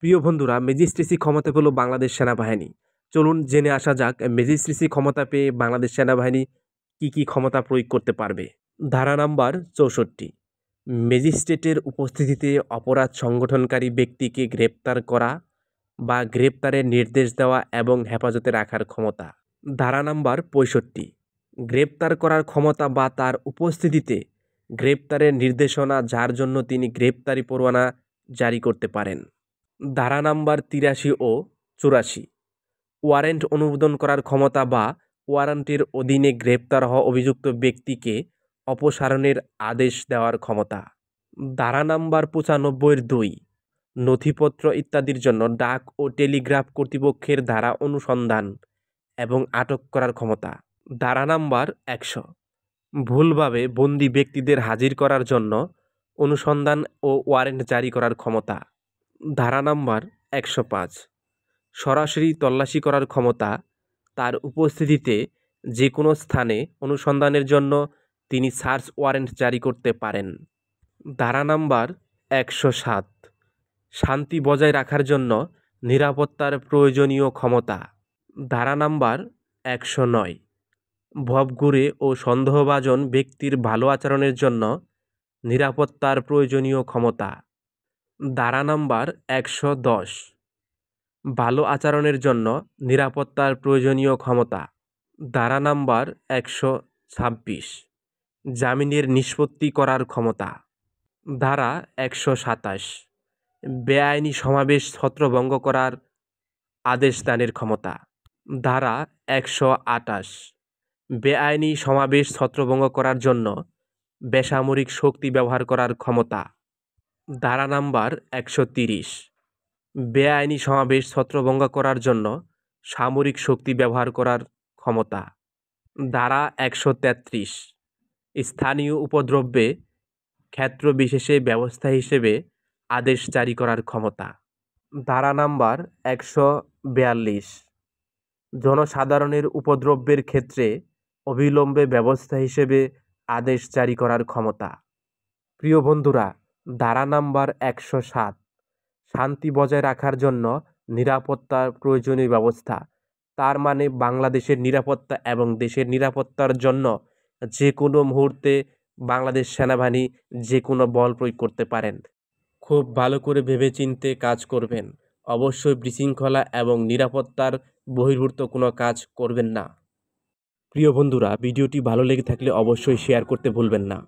প্রিয় বন্ধুরা, ম্যাজিস্ট্রেসি ক্ষমতা পেল বাংলাদেশ সেনাবাহিনী। চলুন জেনে আসা যাক ম্যাজিস্ট্রেসি ক্ষমতা পেয়ে বাংলাদেশ সেনাবাহিনী কি ক্ষমতা প্রয়োগ করতে পারবে। ধারা নাম্বার ৬৪, ম্যাজিস্ট্রেটের উপস্থিতিতে অপরাধ সংগঠনকারী ব্যক্তিকে গ্রেপ্তার করা বা গ্রেপ্তারের নির্দেশ দেওয়া এবং হেফাজতে রাখার ক্ষমতা। ধারা নাম্বার ৬৫, গ্রেপ্তার করার ক্ষমতা বা তার উপস্থিতিতে গ্রেপ্তারের নির্দেশনা যার জন্য তিনি গ্রেপ্তারি পরোয়ানা জারি করতে পারেন। ধারা নাম্বার ৮৩ ও ৮৪, ওয়ারেন্ট অনুমোদন করার ক্ষমতা বা ওয়ারেন্টের অধীনে গ্রেপ্তার হওয়া অভিযুক্ত ব্যক্তিকে অপসারণের আদেশ দেওয়ার ক্ষমতা। ধারা নাম্বার ৯৫-২, নথিপত্র ইত্যাদির জন্য ডাক ও টেলিগ্রাফ কর্তৃপক্ষের দ্বারা অনুসন্ধান এবং আটক করার ক্ষমতা। ধারা নাম্বার ১০০, ভুলভাবে বন্দী ব্যক্তিদের হাজির করার জন্য অনুসন্ধান ও ওয়ারেন্ট জারি করার ক্ষমতা। ধারা নাম্বার ১০৫, সরাসরি তল্লাশি করার ক্ষমতা, তার উপস্থিতিতে যে কোনো স্থানে অনুসন্ধানের জন্য তিনি সার্চ ওয়ারেন্ট জারি করতে পারেন। ধারা নাম্বার ১০৭, শান্তি বজায় রাখার জন্য নিরাপত্তার প্রয়োজনীয় ক্ষমতা। ধারা নাম্বার ১০৯, ভবঘুরে ও সন্দেহভাজন ব্যক্তির ভালো আচরণের জন্য নিরাপত্তার প্রয়োজনীয় ক্ষমতা। ধারা নাম্বার ১১০, ভালো আচরণের জন্য নিরাপত্তার প্রয়োজনীয় ক্ষমতা। ধারা নাম্বার ১২৬, জামিনের নিষ্পত্তি করার ক্ষমতা। ধারা ১২৭, বেআইনি সমাবেশ ছত্রভঙ্গ করার আদেশ দানের ক্ষমতা। ধারা ১২৮, বেআইনি সমাবেশ ছত্রভঙ্গ করার জন্য বেসামরিক শক্তি ব্যবহার করার ক্ষমতা। ধারা নাম্বার ১৩০, বেআইনি সমাবেশ ছত্রভঙ্গ করার জন্য সামরিক শক্তি ব্যবহার করার ক্ষমতা। ধারা ১৩৩, স্থানীয় উপদ্রবে ক্ষেত্র বিশেষে ব্যবস্থা হিসেবে আদেশ জারি করার ক্ষমতা। ধারা নাম্বার ১৪২, জনসাধারণের উপদ্রবের ক্ষেত্রে অবিলম্বে ব্যবস্থা হিসেবে আদেশ জারি করার ক্ষমতা। প্রিয় বন্ধুরা, ধারা নাম্বার ১০৭, শান্তি বজায় রাখার জন্য নিরাপত্তার প্রয়োজনীয় ব্যবস্থা। তার মানে বাংলাদেশের নিরাপত্তা এবং দেশের নিরাপত্তার জন্য যে কোনো মুহূর্তে বাংলাদেশ সেনাবাহিনী যে কোনো বল প্রয়োগ করতে পারেন। খুব ভালো করে ভেবেচিন্তে কাজ করবেন। অবশ্যই বিশৃঙ্খলা এবং নিরাপত্তার বহির্ভূত কোনো কাজ করবেন না। প্রিয় বন্ধুরা, ভিডিওটি ভালো লেগে থাকলে অবশ্যই শেয়ার করতে ভুলবেন না।